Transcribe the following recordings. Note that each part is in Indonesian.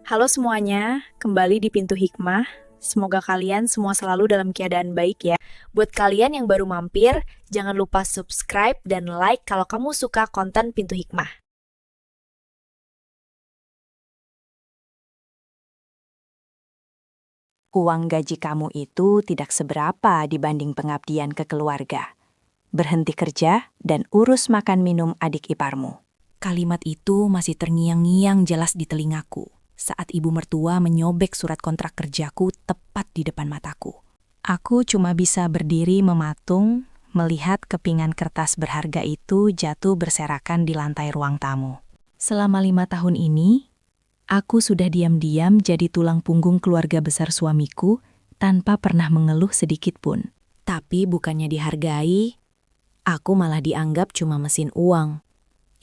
Halo semuanya, kembali di Pintu Hikmah. Semoga kalian semua selalu dalam keadaan baik ya. Buat kalian yang baru mampir, jangan lupa subscribe dan like kalau kamu suka konten Pintu Hikmah. Uang gaji kamu itu tidak seberapa dibanding pengabdian ke keluarga. Berhenti kerja dan urus makan minum adik iparmu. Kalimat itu masih terngiang-ngiang jelas di telingaku saat ibu mertua menyobek surat kontrak kerjaku tepat di depan mataku. Aku cuma bisa berdiri mematung, melihat kepingan kertas berharga itu jatuh berserakan di lantai ruang tamu. Selama 5 tahun ini, aku sudah diam-diam jadi tulang punggung keluarga besar suamiku tanpa pernah mengeluh sedikit pun. Tapi bukannya dihargai, aku malah dianggap cuma mesin uang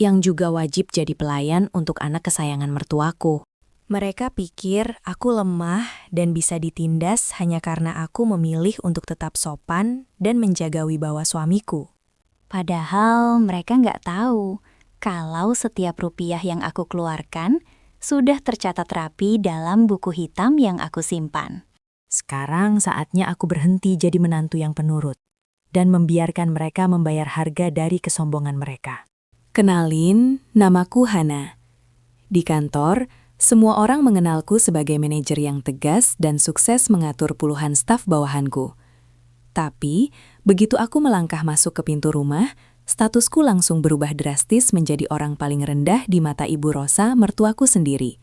yang juga wajib jadi pelayan untuk anak kesayangan mertuaku. Mereka pikir aku lemah dan bisa ditindas hanya karena aku memilih untuk tetap sopan dan menjaga wibawa suamiku. Padahal mereka nggak tahu kalau setiap rupiah yang aku keluarkan sudah tercatat rapi dalam buku hitam yang aku simpan. Sekarang saatnya aku berhenti jadi menantu yang penurut dan membiarkan mereka membayar harga dari kesombongan mereka. Kenalin, namaku Hana. Di kantor, semua orang mengenalku sebagai manajer yang tegas dan sukses mengatur puluhan staf bawahanku. Tapi, begitu aku melangkah masuk ke pintu rumah, statusku langsung berubah drastis menjadi orang paling rendah di mata Ibu Rosa, mertuaku sendiri.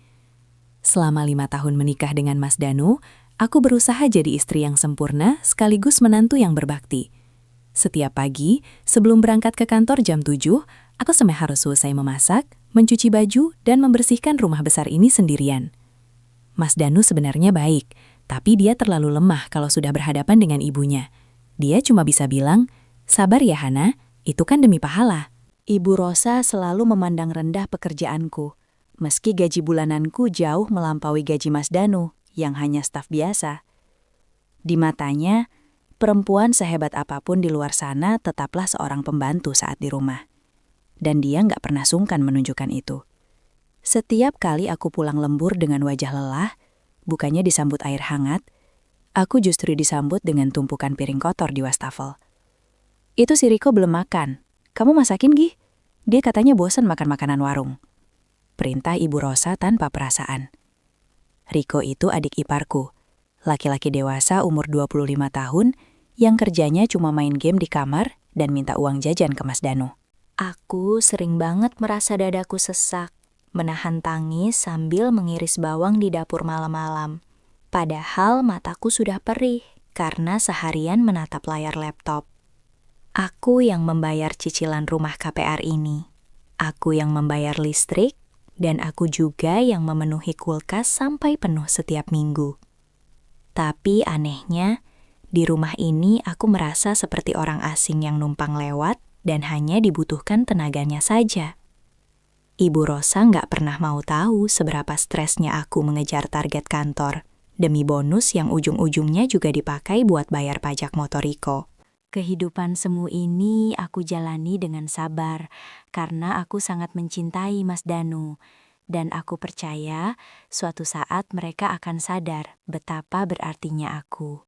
Selama 5 tahun menikah dengan Mas Danu, aku berusaha jadi istri yang sempurna sekaligus menantu yang berbakti. Setiap pagi, sebelum berangkat ke kantor jam 7, aku harus selesai memasak, mencuci baju, dan membersihkan rumah besar ini sendirian. Mas Danu sebenarnya baik, tapi dia terlalu lemah kalau sudah berhadapan dengan ibunya. Dia cuma bisa bilang, "Sabar ya Hana, itu kan demi pahala." Ibu Rosa selalu memandang rendah pekerjaanku, meski gaji bulananku jauh melampaui gaji Mas Danu yang hanya staf biasa. Di matanya, perempuan sehebat apapun di luar sana tetaplah seorang pembantu saat di rumah. Dan dia nggak pernah sungkan menunjukkan itu. Setiap kali aku pulang lembur dengan wajah lelah, bukannya disambut air hangat, aku justru disambut dengan tumpukan piring kotor di wastafel. "Itu si Riko belum makan. Kamu masakin, Gi? Dia katanya bosan makan makanan warung." Perintah Ibu Rosa tanpa perasaan. Riko itu adik iparku, laki-laki dewasa umur 25 tahun yang kerjanya cuma main game di kamar dan minta uang jajan ke Mas Danu. Aku sering banget merasa dadaku sesak, menahan tangis sambil mengiris bawang di dapur malam-malam. Padahal mataku sudah perih karena seharian menatap layar laptop. Aku yang membayar cicilan rumah KPR ini. Aku yang membayar listrik, dan aku juga yang memenuhi kulkas sampai penuh setiap minggu. Tapi anehnya, di rumah ini aku merasa seperti orang asing yang numpang lewat dan hanya dibutuhkan tenaganya saja. Ibu Rosa nggak pernah mau tahu seberapa stresnya aku mengejar target kantor, demi bonus yang ujung-ujungnya juga dipakai buat bayar pajak motor Riko. Kehidupan semu ini aku jalani dengan sabar, karena aku sangat mencintai Mas Danu, dan aku percaya suatu saat mereka akan sadar betapa berartinya aku.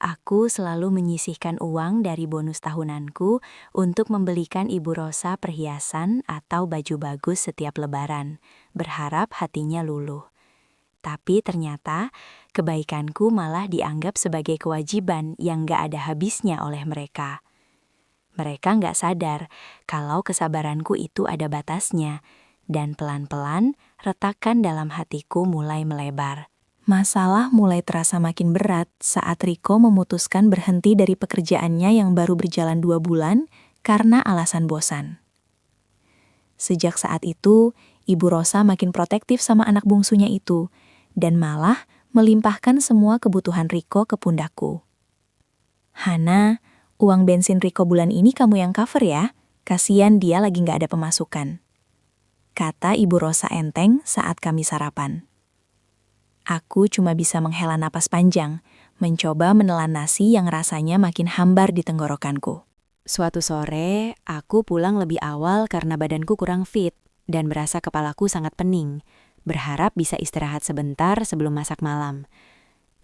Aku selalu menyisihkan uang dari bonus tahunanku untuk membelikan Ibu Rosa perhiasan atau baju bagus setiap lebaran, berharap hatinya luluh. Tapi ternyata kebaikanku malah dianggap sebagai kewajiban yang gak ada habisnya oleh mereka. Mereka gak sadar kalau kesabaranku itu ada batasnya, dan pelan-pelan retakan dalam hatiku mulai melebar. Masalah mulai terasa makin berat saat Riko memutuskan berhenti dari pekerjaannya yang baru berjalan 2 bulan karena alasan bosan. Sejak saat itu, Ibu Rosa makin protektif sama anak bungsunya itu, dan malah melimpahkan semua kebutuhan Riko ke pundakku. "Hana, uang bensin Riko bulan ini kamu yang cover ya, kasihan dia lagi nggak ada pemasukan," kata Ibu Rosa enteng saat kami sarapan. Aku cuma bisa menghela napas panjang, mencoba menelan nasi yang rasanya makin hambar di tenggorokanku. Suatu sore, aku pulang lebih awal karena badanku kurang fit dan berasa kepalaku sangat pening. berharap bisa istirahat sebentar sebelum masak malam.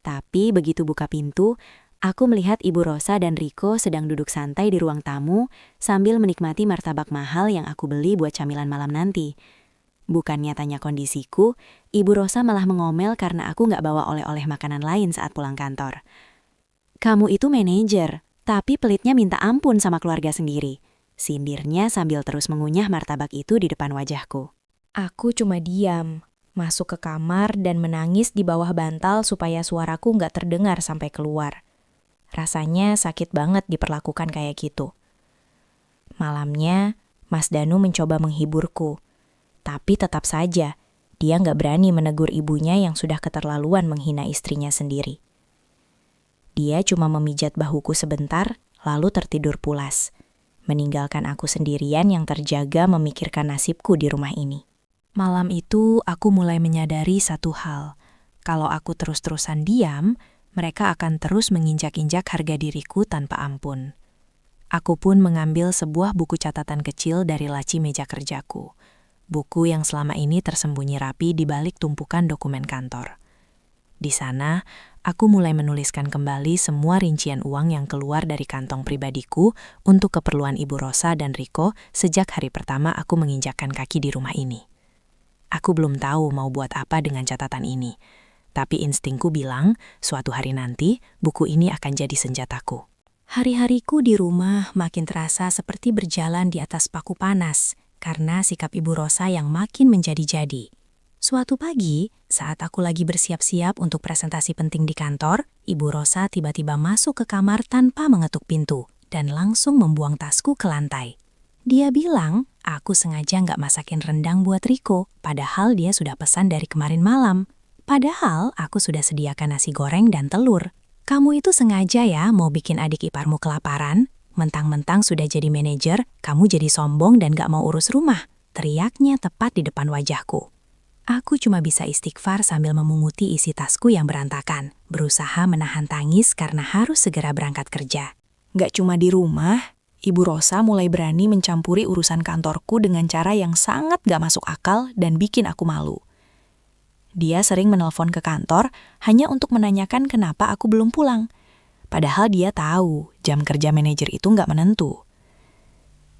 Tapi begitu buka pintu, aku melihat Ibu Rosa dan Riko sedang duduk santai di ruang tamu sambil menikmati martabak mahal yang aku beli buat camilan malam nanti. Bukannya tanya kondisiku, Ibu Rosa malah mengomel karena aku nggak bawa oleh-oleh makanan lain saat pulang kantor. "Kamu itu manajer, tapi pelitnya minta ampun sama keluarga sendiri," sindirnya sambil terus mengunyah martabak itu di depan wajahku. Aku cuma diam, masuk ke kamar dan menangis di bawah bantal supaya suaraku nggak terdengar sampai keluar. Rasanya sakit banget diperlakukan kayak gitu. Malamnya, Mas Danu mencoba menghiburku. Tapi tetap saja, dia nggak berani menegur ibunya yang sudah keterlaluan menghina istrinya sendiri. Dia cuma memijat bahuku sebentar, lalu tertidur pulas, meninggalkan aku sendirian yang terjaga memikirkan nasibku di rumah ini. Malam itu aku mulai menyadari satu hal. Kalau aku terus-terusan diam, mereka akan terus menginjak-injak harga diriku tanpa ampun. Aku pun mengambil sebuah buku catatan kecil dari laci meja kerjaku. Buku yang selama ini tersembunyi rapi di balik tumpukan dokumen kantor. Di sana, aku mulai menuliskan kembali semua rincian uang yang keluar dari kantong pribadiku untuk keperluan Ibu Rosa dan Riko sejak hari pertama aku menginjakkan kaki di rumah ini. Aku belum tahu mau buat apa dengan catatan ini, tapi instingku bilang suatu hari nanti buku ini akan jadi senjataku. Hari-hariku di rumah makin terasa seperti berjalan di atas paku panas, karena sikap Ibu Rosa yang makin menjadi-jadi. Suatu pagi, saat aku lagi bersiap-siap untuk presentasi penting di kantor, Ibu Rosa tiba-tiba masuk ke kamar tanpa mengetuk pintu dan langsung membuang tasku ke lantai. Dia bilang, aku sengaja nggak masakin rendang buat Riko, padahal dia sudah pesan dari kemarin malam. Padahal aku sudah sediakan nasi goreng dan telur. "Kamu itu sengaja ya mau bikin adik iparmu kelaparan? Mentang-mentang sudah jadi manajer, kamu jadi sombong dan gak mau urus rumah," teriaknya tepat di depan wajahku. Aku cuma bisa istighfar sambil memunguti isi tasku yang berantakan, berusaha menahan tangis karena harus segera berangkat kerja. Gak cuma di rumah, Ibu Rosa mulai berani mencampuri urusan kantorku dengan cara yang sangat gak masuk akal dan bikin aku malu. Dia sering menelpon ke kantor hanya untuk menanyakan kenapa aku belum pulang. Padahal dia tahu jam kerja manajer itu nggak menentu.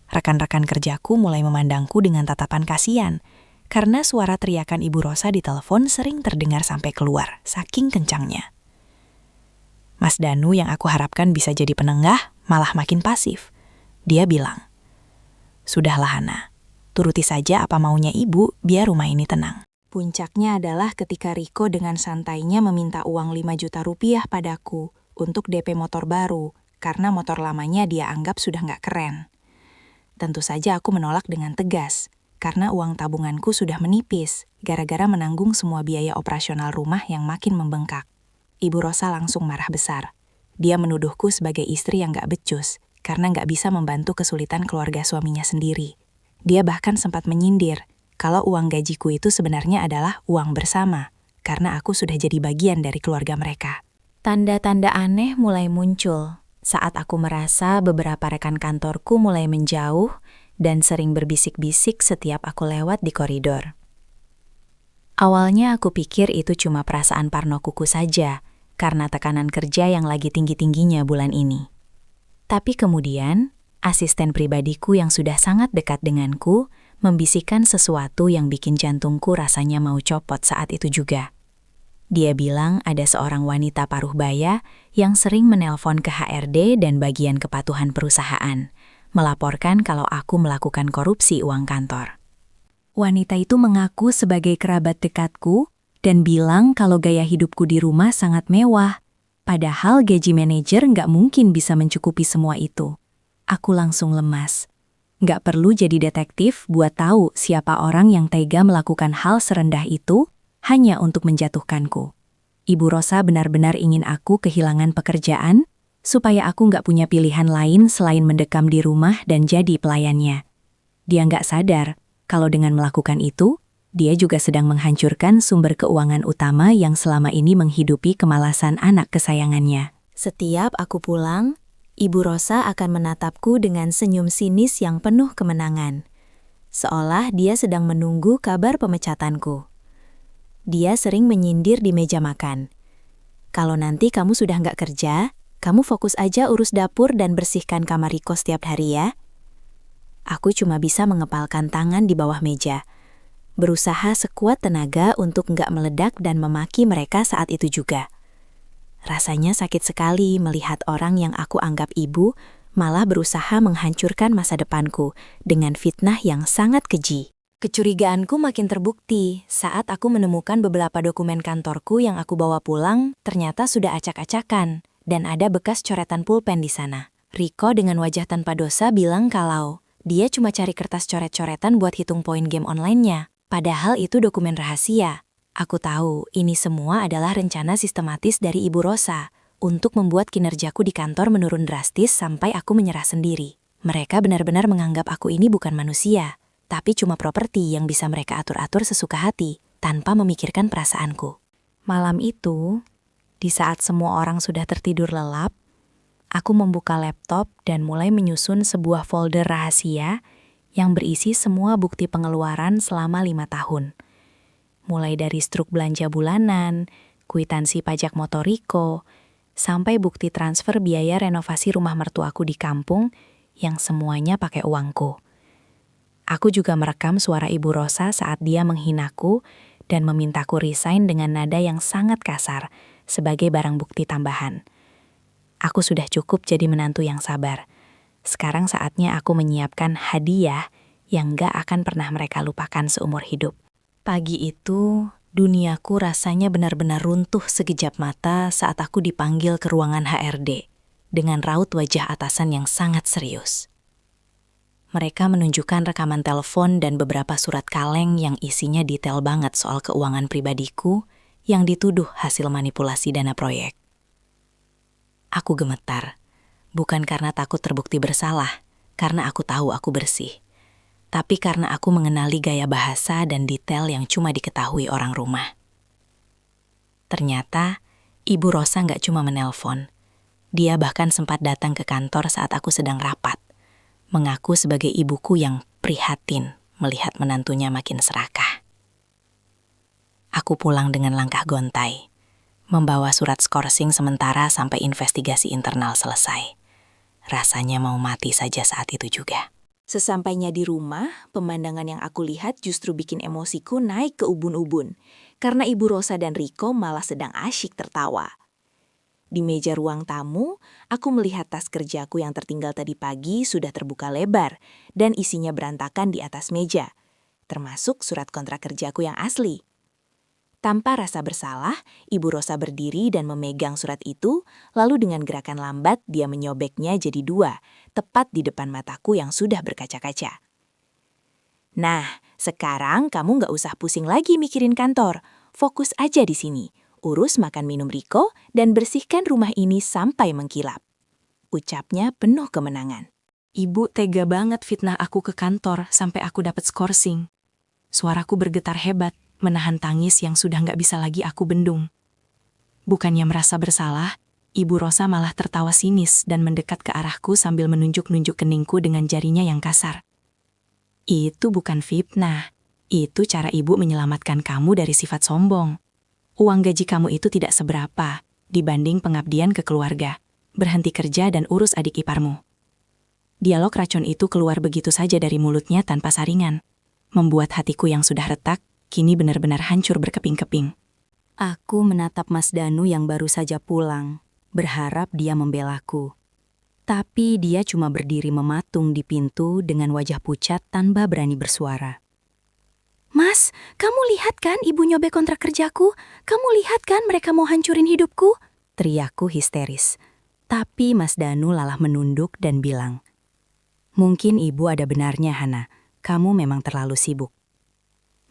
Rekan-rekan kerjaku mulai memandangku dengan tatapan kasihan, karena suara teriakan Ibu Rosa di telepon sering terdengar sampai keluar, saking kencangnya. Mas Danu yang aku harapkan bisa jadi penenggah, malah makin pasif. Dia bilang, "Sudahlah Hana, turuti saja apa maunya ibu biar rumah ini tenang." Puncaknya adalah ketika Riko dengan santainya meminta uang 5 juta rupiah padaku untuk DP motor baru, karena motor lamanya dia anggap sudah nggak keren. Tentu saja aku menolak dengan tegas, karena uang tabunganku sudah menipis, gara-gara menanggung semua biaya operasional rumah yang makin membengkak. Ibu Rosa langsung marah besar. Dia menuduhku sebagai istri yang nggak becus, karena nggak bisa membantu kesulitan keluarga suaminya sendiri. Dia bahkan sempat menyindir, kalau uang gajiku itu sebenarnya adalah uang bersama, karena aku sudah jadi bagian dari keluarga mereka. Tanda-tanda aneh mulai muncul saat aku merasa beberapa rekan kantorku mulai menjauh dan sering berbisik-bisik setiap aku lewat di koridor. Awalnya aku pikir itu cuma perasaan parnokuku saja, karena tekanan kerja yang lagi tinggi-tingginya bulan ini. Tapi kemudian, asisten pribadiku yang sudah sangat dekat denganku membisikkan sesuatu yang bikin jantungku rasanya mau copot saat itu juga. Dia bilang ada seorang wanita paruh baya yang sering menelpon ke HRD dan bagian kepatuhan perusahaan, melaporkan kalau aku melakukan korupsi uang kantor. Wanita itu mengaku sebagai kerabat dekatku dan bilang kalau gaya hidupku di rumah sangat mewah, padahal gaji manajer nggak mungkin bisa mencukupi semua itu. Aku langsung lemas. Nggak perlu jadi detektif buat tahu siapa orang yang tega melakukan hal serendah itu hanya untuk menjatuhkanku. Ibu Rosa benar-benar ingin aku kehilangan pekerjaan, supaya aku nggak punya pilihan lain selain mendekam di rumah dan jadi pelayannya. Dia nggak sadar kalau dengan melakukan itu, dia juga sedang menghancurkan sumber keuangan utama yang selama ini menghidupi kemalasan anak kesayangannya. Setiap aku pulang, Ibu Rosa akan menatapku dengan senyum sinis yang penuh kemenangan, seolah dia sedang menunggu kabar pemecatanku. Dia sering menyindir di meja makan. Kalau nanti kamu sudah nggak kerja, kamu fokus aja urus dapur dan bersihkan kamar Riko setiap hari ya. Aku cuma bisa mengepalkan tangan di bawah meja, berusaha sekuat tenaga untuk nggak meledak dan memaki mereka saat itu juga. Rasanya sakit sekali melihat orang yang aku anggap ibu malah berusaha menghancurkan masa depanku dengan fitnah yang sangat keji. Kecurigaanku makin terbukti saat aku menemukan beberapa dokumen kantorku yang aku bawa pulang ternyata sudah acak-acakan dan ada bekas coretan pulpen di sana. Riko dengan wajah tanpa dosa bilang kalau dia cuma cari kertas coret-coretan buat hitung poin game online-nya. Padahal itu dokumen rahasia. Aku tahu ini semua adalah rencana sistematis dari Ibu Rosa untuk membuat kinerjaku di kantor menurun drastis sampai aku menyerah sendiri. Mereka benar-benar menganggap aku ini bukan manusia, tapi cuma properti yang bisa mereka atur-atur sesuka hati tanpa memikirkan perasaanku. Malam itu, di saat semua orang sudah tertidur lelap, aku membuka laptop dan mulai menyusun sebuah folder rahasia yang berisi semua bukti pengeluaran selama 5 tahun. Mulai dari struk belanja bulanan, kwitansi pajak motor Riko, sampai bukti transfer biaya renovasi rumah mertuaku di kampung yang semuanya pakai uangku. Aku juga merekam suara Ibu Rosa saat dia menghinaku dan memintaku resign dengan nada yang sangat kasar sebagai barang bukti tambahan. Aku sudah cukup jadi menantu yang sabar. Sekarang saatnya aku menyiapkan hadiah yang gak akan pernah mereka lupakan seumur hidup. Pagi itu, duniaku rasanya benar-benar runtuh sekejap mata saat aku dipanggil ke ruangan HRD dengan raut wajah atasan yang sangat serius. Mereka menunjukkan rekaman telepon dan beberapa surat kaleng yang isinya detail banget soal keuangan pribadiku yang dituduh hasil manipulasi dana proyek. Aku gemetar, bukan karena takut terbukti bersalah, karena aku tahu aku bersih. Tapi karena aku mengenali gaya bahasa dan detail yang cuma diketahui orang rumah. Ternyata, Ibu Rosa nggak cuma menelpon. Dia bahkan sempat datang ke kantor saat aku sedang rapat, mengaku sebagai ibuku yang prihatin melihat menantunya makin serakah. Aku pulang dengan langkah gontai, membawa surat skorsing sementara sampai investigasi internal selesai. Rasanya mau mati saja saat itu juga. Sesampainya di rumah, pemandangan yang aku lihat justru bikin emosiku naik ke ubun-ubun, karena Ibu Rosa dan Riko malah sedang asyik tertawa. Di meja ruang tamu, aku melihat tas kerjaku yang tertinggal tadi pagi sudah terbuka lebar dan isinya berantakan di atas meja, termasuk surat kontrak kerjaku yang asli. Tanpa rasa bersalah, Ibu Rosa berdiri dan memegang surat itu, lalu dengan gerakan lambat dia menyobeknya jadi 2, tepat di depan mataku yang sudah berkaca-kaca. Nah, sekarang kamu nggak usah pusing lagi mikirin kantor, fokus aja di sini. Urus makan minum Riko dan bersihkan rumah ini sampai mengkilap. Ucapnya penuh kemenangan. Ibu tega banget fitnah aku ke kantor sampai aku dapat skorsing. Suaraku bergetar hebat, menahan tangis yang sudah nggak bisa lagi aku bendung. Bukannya merasa bersalah, Ibu Rosa malah tertawa sinis dan mendekat ke arahku sambil menunjuk-nunjuk keningku dengan jarinya yang kasar. Itu bukan fitnah, itu cara ibu menyelamatkan kamu dari sifat sombong. Uang gaji kamu itu tidak seberapa dibanding pengabdian ke keluarga. Berhenti kerja dan urus adik iparmu. Dialog racun itu keluar begitu saja dari mulutnya tanpa saringan, membuat hatiku yang sudah retak kini benar-benar hancur berkeping-keping. Aku menatap Mas Danu yang baru saja pulang, berharap dia membelaku. Tapi dia cuma berdiri mematung di pintu dengan wajah pucat tanpa berani bersuara. Mas, kamu lihat kan ibu nyobek kontrak kerjaku? Kamu lihat kan mereka mau hancurin hidupku? Teriakku histeris. Tapi Mas Danu malah menunduk dan bilang, "Mungkin ibu ada benarnya, Hana. Kamu memang terlalu sibuk."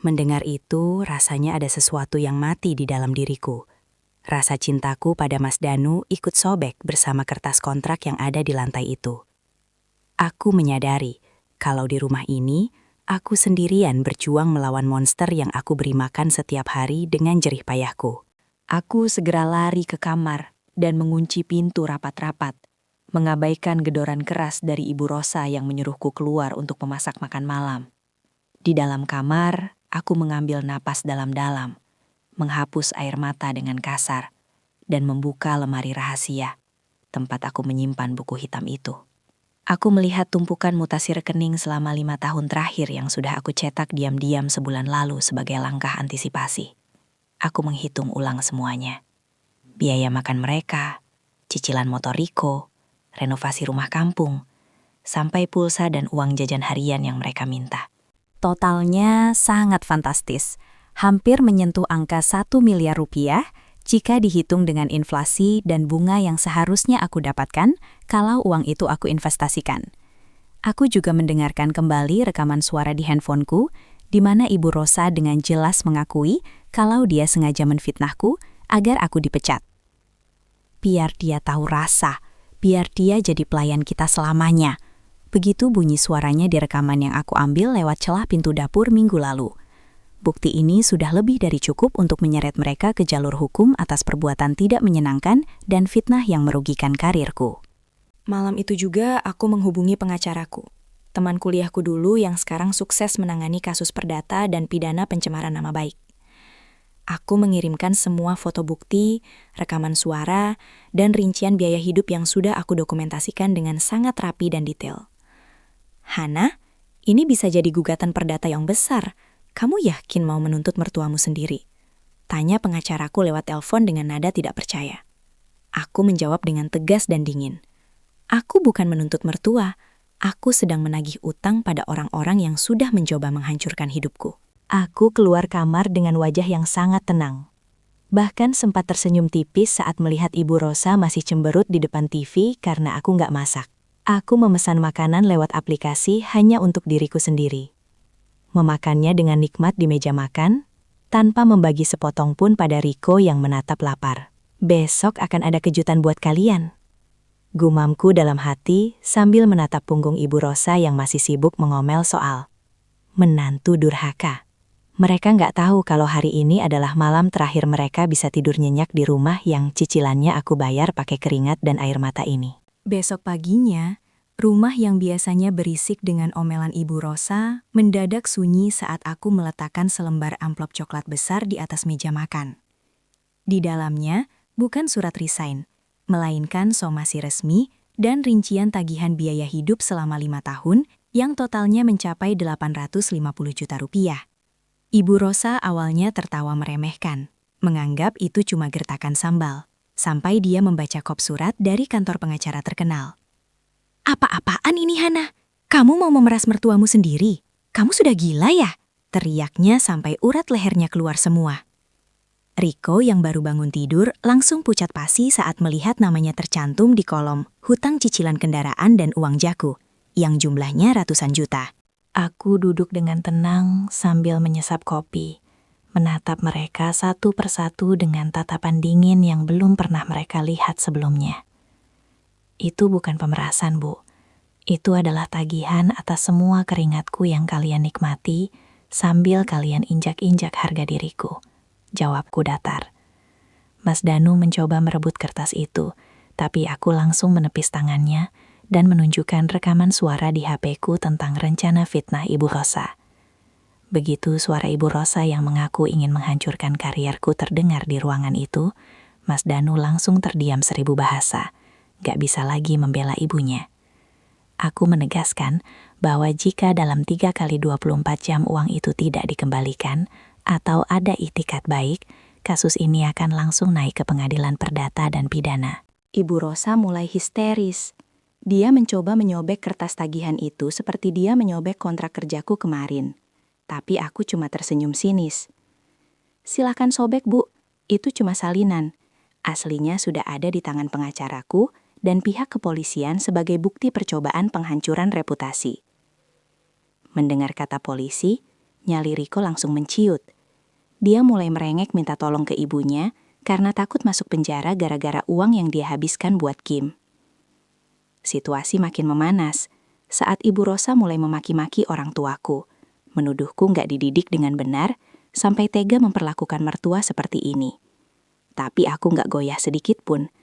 Mendengar itu, rasanya ada sesuatu yang mati di dalam diriku. Rasa cintaku pada Mas Danu ikut sobek bersama kertas kontrak yang ada di lantai itu. Aku menyadari kalau di rumah ini, aku sendirian berjuang melawan monster yang aku beri makan setiap hari dengan jerih payahku. Aku segera lari ke kamar dan mengunci pintu rapat-rapat, mengabaikan gedoran keras dari Ibu Rosa yang menyuruhku keluar untuk memasak makan malam. Di dalam kamar, aku mengambil napas dalam-dalam, menghapus air mata dengan kasar, dan membuka lemari rahasia, tempat aku menyimpan buku hitam itu. Aku melihat tumpukan mutasi rekening selama 5 tahun terakhir yang sudah aku cetak diam-diam sebulan lalu sebagai langkah antisipasi. Aku menghitung ulang semuanya. Biaya makan mereka, cicilan motor Riko, renovasi rumah kampung, sampai pulsa dan uang jajan harian yang mereka minta. Totalnya sangat fantastis, hampir menyentuh angka 1 miliar rupiah jika dihitung dengan inflasi dan bunga yang seharusnya aku dapatkan kalau uang itu aku investasikan. Aku juga mendengarkan kembali rekaman suara di handphoneku, di mana Ibu Rosa dengan jelas mengakui kalau dia sengaja menfitnahku agar aku dipecat. Biar dia tahu rasa, biar dia jadi pelayan kita selamanya. Begitu bunyi suaranya di rekaman yang aku ambil lewat celah pintu dapur minggu lalu. Bukti ini sudah lebih dari cukup untuk menyeret mereka ke jalur hukum atas perbuatan tidak menyenangkan dan fitnah yang merugikan karirku. Malam itu juga aku menghubungi pengacaraku, teman kuliahku dulu yang sekarang sukses menangani kasus perdata dan pidana pencemaran nama baik. Aku mengirimkan semua foto bukti, rekaman suara, dan rincian biaya hidup yang sudah aku dokumentasikan dengan sangat rapi dan detail. Hana, ini bisa jadi gugatan perdata yang besar. Kamu yakin mau menuntut mertuamu sendiri? Tanya pengacaraku lewat telepon dengan nada tidak percaya. Aku menjawab dengan tegas dan dingin. Aku bukan menuntut mertua, aku sedang menagih utang pada orang-orang yang sudah mencoba menghancurkan hidupku. Aku keluar kamar dengan wajah yang sangat tenang. Bahkan sempat tersenyum tipis saat melihat Ibu Rosa masih cemberut di depan TV karena aku nggak masak. Aku memesan makanan lewat aplikasi hanya untuk diriku sendiri. Memakannya dengan nikmat di meja makan, tanpa membagi sepotong pun pada Riko yang menatap lapar. Besok akan ada kejutan buat kalian. Gumamku dalam hati sambil menatap punggung Ibu Rosa yang masih sibuk mengomel soal menantu durhaka. Mereka nggak tahu kalau hari ini adalah malam terakhir mereka bisa tidur nyenyak di rumah yang cicilannya aku bayar pakai keringat dan air mata ini. Besok paginya, rumah yang biasanya berisik dengan omelan Ibu Rosa mendadak sunyi saat aku meletakkan selembar amplop coklat besar di atas meja makan. Di dalamnya bukan surat resign, melainkan somasi resmi dan rincian tagihan biaya hidup selama 5 tahun yang totalnya mencapai 850 juta rupiah. Ibu Rosa awalnya tertawa meremehkan, menganggap itu cuma gertakan sambal, sampai dia membaca kop surat dari kantor pengacara terkenal. "Apa-apaan ini, Hana? Kamu mau memeras mertuamu sendiri? Kamu sudah gila ya?" teriaknya sampai urat lehernya keluar semua. Riko yang baru bangun tidur langsung pucat pasi saat melihat namanya tercantum di kolom hutang cicilan kendaraan dan uang jaku, yang jumlahnya ratusan juta. Aku duduk dengan tenang sambil menyesap kopi, menatap mereka satu persatu dengan tatapan dingin yang belum pernah mereka lihat sebelumnya. Itu bukan pemerasan, Bu. Itu adalah tagihan atas semua keringatku yang kalian nikmati sambil kalian injak-injak harga diriku. Jawabku datar. Mas Danu mencoba merebut kertas itu, tapi aku langsung menepis tangannya dan menunjukkan rekaman suara di HP-ku tentang rencana fitnah Ibu Rosa. Begitu suara Ibu Rosa yang mengaku ingin menghancurkan karierku terdengar di ruangan itu, Mas Danu langsung terdiam 1000 bahasa. Gak bisa lagi membela ibunya. Aku menegaskan bahwa jika dalam 3 kali 24 jam uang itu tidak dikembalikan atau ada itikad baik, kasus ini akan langsung naik ke pengadilan perdata dan pidana. Ibu Rosa mulai histeris. Dia mencoba menyobek kertas tagihan itu seperti dia menyobek kontrak kerjaku kemarin. Tapi aku cuma tersenyum sinis. "Silakan sobek, Bu. Itu cuma salinan. Aslinya sudah ada di tangan pengacaraku dan pihak kepolisian sebagai bukti percobaan penghancuran reputasi." Mendengar kata polisi, nyali Riko langsung menciut. Dia mulai merengek minta tolong ke ibunya karena takut masuk penjara gara-gara uang yang dia habiskan buat Kim. Situasi makin memanas saat Ibu Rosa mulai memaki-maki orang tuaku, menuduhku nggak dididik dengan benar, sampai tega memperlakukan mertua seperti ini. Tapi aku nggak goyah sedikit pun.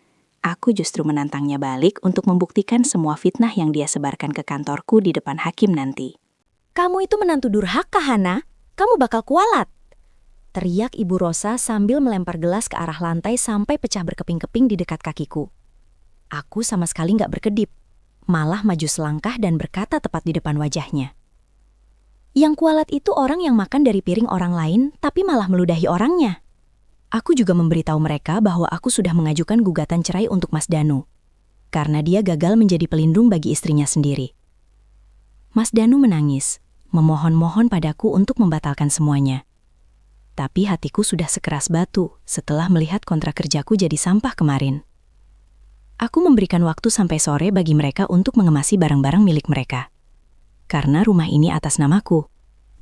Aku justru menantangnya balik untuk membuktikan semua fitnah yang dia sebarkan ke kantorku di depan hakim nanti. Kamu itu menantu durhaka, Hana. Kamu bakal kualat. teriak Ibu Rosa sambil melempar gelas ke arah lantai sampai pecah berkeping-keping di dekat kakiku. Aku sama sekali nggak berkedip, malah maju selangkah dan berkata tepat di depan wajahnya. Yang kualat itu orang yang makan dari piring orang lain tapi malah meludahi orangnya. Aku juga memberitahu mereka bahwa aku sudah mengajukan gugatan cerai untuk Mas Danu, karena dia gagal menjadi pelindung bagi istrinya sendiri. Mas Danu menangis, memohon-mohon padaku untuk membatalkan semuanya. Tapi hatiku sudah sekeras batu setelah melihat kontrak kerjaku jadi sampah kemarin. Aku memberikan waktu sampai sore bagi mereka untuk mengemasi barang-barang milik mereka. Karena rumah ini atas namaku,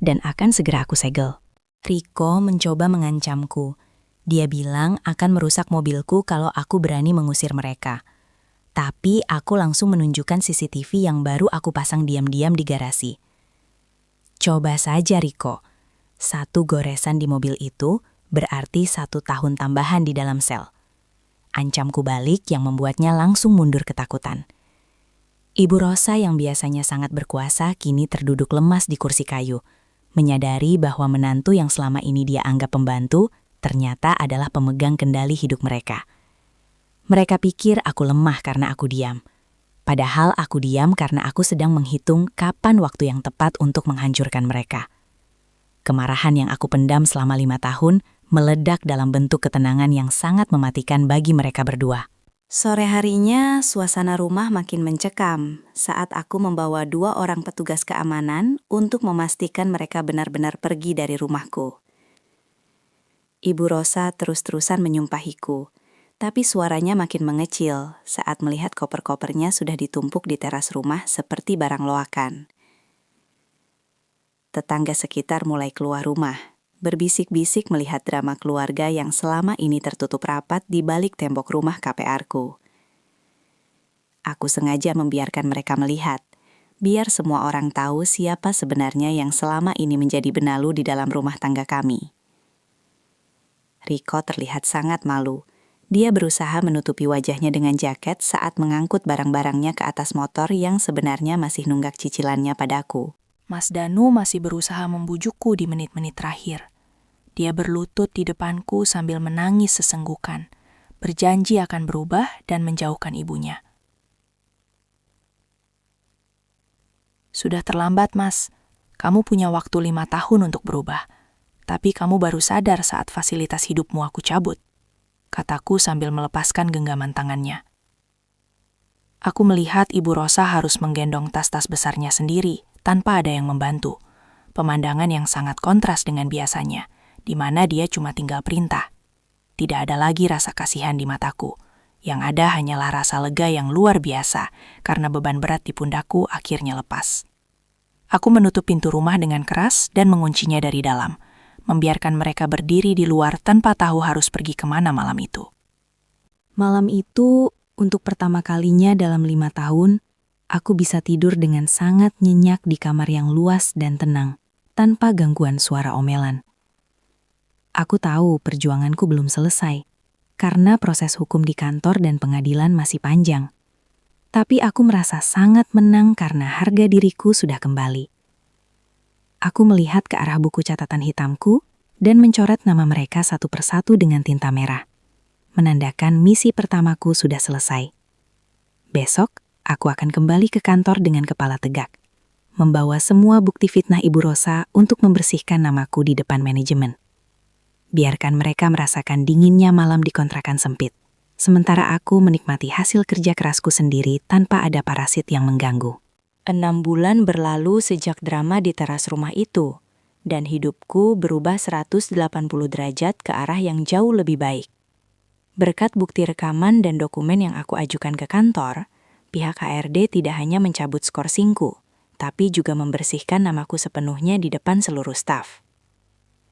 dan akan segera aku segel. Riko mencoba mengancamku. Dia bilang akan merusak mobilku kalau aku berani mengusir mereka. Tapi aku langsung menunjukkan CCTV yang baru aku pasang diam-diam di garasi. Coba saja Riko. 1 goresan di mobil itu berarti 1 tahun tambahan di dalam sel. Ancamku balik yang membuatnya langsung mundur ketakutan. Ibu Rosa yang biasanya sangat berkuasa kini terduduk lemas di kursi kayu, menyadari bahwa menantu yang selama ini dia anggap pembantu ternyata adalah pemegang kendali hidup mereka. Mereka pikir aku lemah karena aku diam. Padahal aku diam karena aku sedang menghitung kapan waktu yang tepat untuk menghancurkan mereka. Kemarahan yang aku pendam selama 5 tahun meledak dalam bentuk ketenangan yang sangat mematikan bagi mereka berdua. Sore harinya, suasana rumah makin mencekam saat aku membawa 2 orang petugas keamanan untuk memastikan mereka benar-benar pergi dari rumahku. Ibu Rosa terus-terusan menyumpahiku, tapi suaranya makin mengecil saat melihat koper-kopernya sudah ditumpuk di teras rumah seperti barang loakan. Tetangga sekitar mulai keluar rumah, berbisik-bisik melihat drama keluarga yang selama ini tertutup rapat di balik tembok rumah KPR-ku. Aku sengaja membiarkan mereka melihat, biar semua orang tahu siapa sebenarnya yang selama ini menjadi benalu di dalam rumah tangga kami. Riko terlihat sangat malu. Dia berusaha menutupi wajahnya dengan jaket saat mengangkut barang-barangnya ke atas motor yang sebenarnya masih nunggak cicilannya padaku. Mas Danu masih berusaha membujukku di menit-menit terakhir. Dia berlutut di depanku sambil menangis sesenggukan, berjanji akan berubah dan menjauhkan ibunya. Sudah terlambat, Mas. Kamu punya waktu 5 tahun untuk berubah. Tapi kamu baru sadar saat fasilitas hidupmu aku cabut, kataku sambil melepaskan genggaman tangannya. Aku melihat Ibu Rosa harus menggendong tas-tas besarnya sendiri, tanpa ada yang membantu. Pemandangan yang sangat kontras dengan biasanya, di mana dia cuma tinggal perintah. Tidak ada lagi rasa kasihan di mataku. Yang ada hanyalah rasa lega yang luar biasa, karena beban berat di pundakku akhirnya lepas. Aku menutup pintu rumah dengan keras dan menguncinya dari dalam, membiarkan mereka berdiri di luar tanpa tahu harus pergi kemana malam itu. Malam itu, untuk pertama kalinya dalam 5 tahun, aku bisa tidur dengan sangat nyenyak di kamar yang luas dan tenang, tanpa gangguan suara omelan. Aku tahu perjuanganku belum selesai, karena proses hukum di kantor dan pengadilan masih panjang. Tapi aku merasa sangat menang karena harga diriku sudah kembali. Aku melihat ke arah buku catatan hitamku dan mencoret nama mereka satu persatu dengan tinta merah, menandakan misi pertamaku sudah selesai. Besok, aku akan kembali ke kantor dengan kepala tegak, membawa semua bukti fitnah Ibu Rosa untuk membersihkan namaku di depan manajemen. Biarkan mereka merasakan dinginnya malam di kontrakan sempit, sementara aku menikmati hasil kerja kerasku sendiri tanpa ada parasit yang mengganggu. 6 bulan berlalu sejak drama di teras rumah itu, dan hidupku berubah 180 derajat ke arah yang jauh lebih baik. Berkat bukti rekaman dan dokumen yang aku ajukan ke kantor, pihak HRD tidak hanya mencabut skorsingku, tapi juga membersihkan namaku sepenuhnya di depan seluruh staf.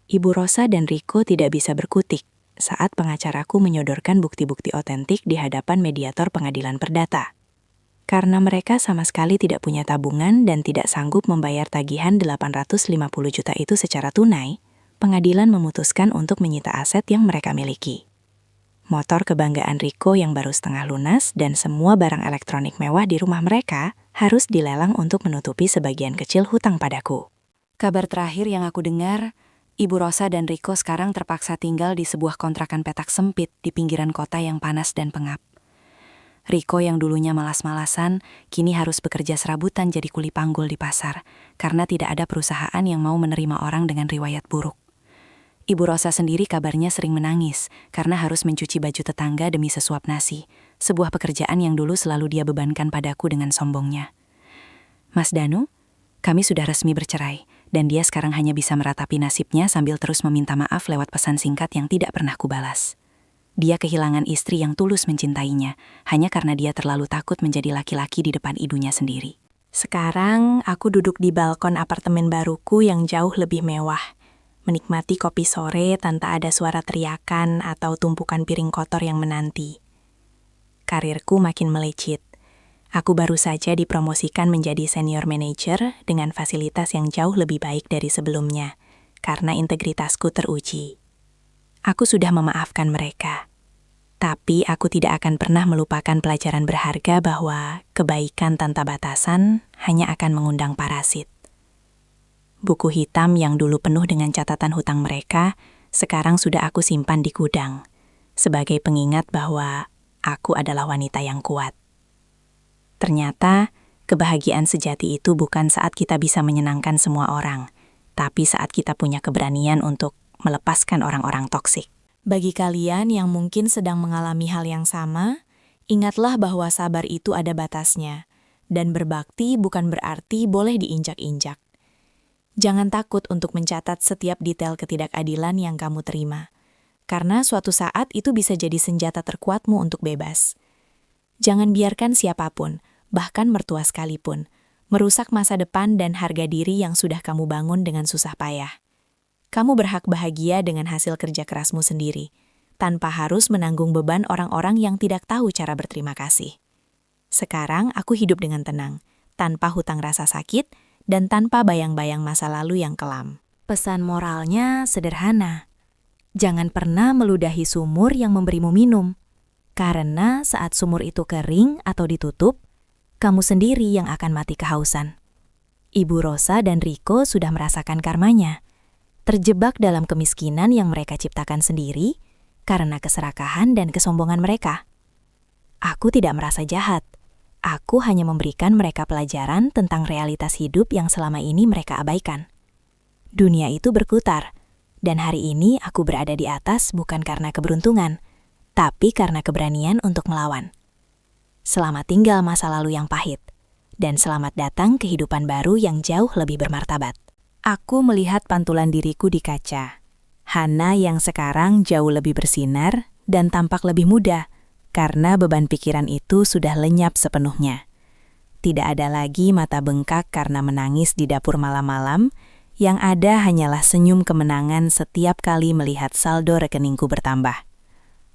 Ibu Rosa dan Riko tidak bisa berkutik saat pengacaraku menyodorkan bukti-bukti otentik di hadapan mediator pengadilan perdata. Karena mereka sama sekali tidak punya tabungan dan tidak sanggup membayar tagihan 850 juta itu secara tunai, pengadilan memutuskan untuk menyita aset yang mereka miliki. Motor kebanggaan Riko yang baru setengah lunas dan semua barang elektronik mewah di rumah mereka harus dilelang untuk menutupi sebagian kecil hutang padaku. Kabar terakhir yang aku dengar, Ibu Rosa dan Riko sekarang terpaksa tinggal di sebuah kontrakan petak sempit di pinggiran kota yang panas dan pengap. Riko yang dulunya malas-malasan, kini harus bekerja serabutan jadi kuli panggul di pasar, karena tidak ada perusahaan yang mau menerima orang dengan riwayat buruk. Ibu Rosa sendiri kabarnya sering menangis, karena harus mencuci baju tetangga demi sesuap nasi, sebuah pekerjaan yang dulu selalu dia bebankan padaku dengan sombongnya. Mas Danu, kami sudah resmi bercerai, dan dia sekarang hanya bisa meratapi nasibnya sambil terus meminta maaf lewat pesan singkat yang tidak pernah kubalas. Dia kehilangan istri yang tulus mencintainya, hanya karena dia terlalu takut menjadi laki-laki di depan ibunya sendiri. Sekarang aku duduk di balkon apartemen baruku yang jauh lebih mewah. Menikmati kopi sore tanpa ada suara teriakan atau tumpukan piring kotor yang menanti. Karirku makin melecit. Aku baru saja dipromosikan menjadi senior manager dengan fasilitas yang jauh lebih baik dari sebelumnya, karena integritasku teruji. Aku sudah memaafkan mereka. Tapi aku tidak akan pernah melupakan pelajaran berharga bahwa kebaikan tanpa batasan hanya akan mengundang parasit. Buku hitam yang dulu penuh dengan catatan hutang mereka, sekarang sudah aku simpan di gudang, sebagai pengingat bahwa aku adalah wanita yang kuat. Ternyata, kebahagiaan sejati itu bukan saat kita bisa menyenangkan semua orang, tapi saat kita punya keberanian untuk melepaskan orang-orang toksik. Bagi kalian yang mungkin sedang mengalami hal yang sama, ingatlah bahwa sabar itu ada batasnya, dan berbakti bukan berarti boleh diinjak-injak. Jangan takut untuk mencatat setiap detail ketidakadilan yang kamu terima, karena suatu saat itu bisa jadi senjata terkuatmu untuk bebas. Jangan biarkan siapapun, bahkan mertua sekalipun, merusak masa depan dan harga diri yang sudah kamu bangun dengan susah payah. Kamu berhak bahagia dengan hasil kerja kerasmu sendiri, tanpa harus menanggung beban orang-orang yang tidak tahu cara berterima kasih. Sekarang aku hidup dengan tenang, tanpa hutang rasa sakit, dan tanpa bayang-bayang masa lalu yang kelam. Pesan moralnya sederhana. Jangan pernah meludahi sumur yang memberimu minum, karena saat sumur itu kering atau ditutup, kamu sendiri yang akan mati kehausan. Ibu Rosa dan Riko sudah merasakan karmanya, terjebak dalam kemiskinan yang mereka ciptakan sendiri karena keserakahan dan kesombongan mereka. Aku tidak merasa jahat. Aku hanya memberikan mereka pelajaran tentang realitas hidup yang selama ini mereka abaikan. Dunia itu berputar, dan hari ini aku berada di atas bukan karena keberuntungan, tapi karena keberanian untuk melawan. Selamat tinggal masa lalu yang pahit, dan selamat datang kehidupan baru yang jauh lebih bermartabat. Aku melihat pantulan diriku di kaca. Hana yang sekarang jauh lebih bersinar dan tampak lebih muda, karena beban pikiran itu sudah lenyap sepenuhnya. Tidak ada lagi mata bengkak karena menangis di dapur malam-malam, yang ada hanyalah senyum kemenangan setiap kali melihat saldo rekeningku bertambah.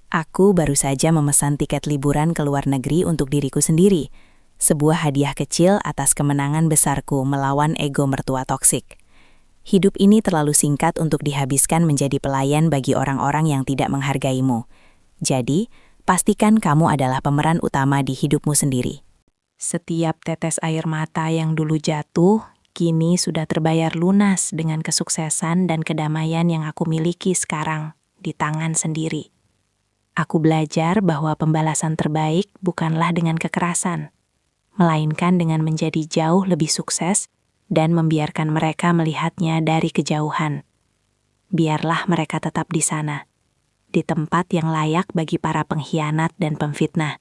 Aku baru saja memesan tiket liburan ke luar negeri untuk diriku sendiri, sebuah hadiah kecil atas kemenangan besarku melawan ego mertua toksik. Hidup ini terlalu singkat untuk dihabiskan menjadi pelayan bagi orang-orang yang tidak menghargaimu. Jadi, pastikan kamu adalah pemeran utama di hidupmu sendiri. Setiap tetes air mata yang dulu jatuh, kini sudah terbayar lunas dengan kesuksesan dan kedamaian yang aku miliki sekarang di tangan sendiri. Aku belajar bahwa pembalasan terbaik bukanlah dengan kekerasan, melainkan dengan menjadi jauh lebih sukses dan membiarkan mereka melihatnya dari kejauhan. Biarlah mereka tetap di sana, di tempat yang layak bagi para pengkhianat dan pemfitnah.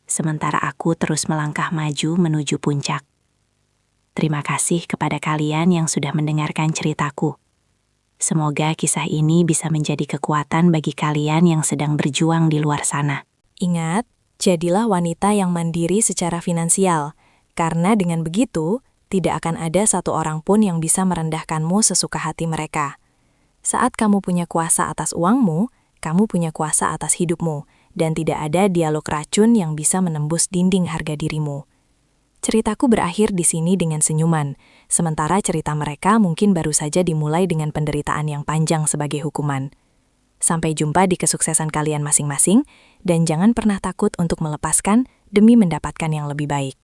Sementara aku terus melangkah maju menuju puncak. Terima kasih kepada kalian yang sudah mendengarkan ceritaku. Semoga kisah ini bisa menjadi kekuatan bagi kalian yang sedang berjuang di luar sana. Ingat, jadilah wanita yang mandiri secara finansial, karena dengan begitu, tidak akan ada satu orang pun yang bisa merendahkanmu sesuka hati mereka. Saat kamu punya kuasa atas uangmu, kamu punya kuasa atas hidupmu, dan tidak ada dialog racun yang bisa menembus dinding harga dirimu. Ceritaku berakhir di sini dengan senyuman, sementara cerita mereka mungkin baru saja dimulai dengan penderitaan yang panjang sebagai hukuman. Sampai jumpa di kesuksesan kalian masing-masing, dan jangan pernah takut untuk melepaskan demi mendapatkan yang lebih baik.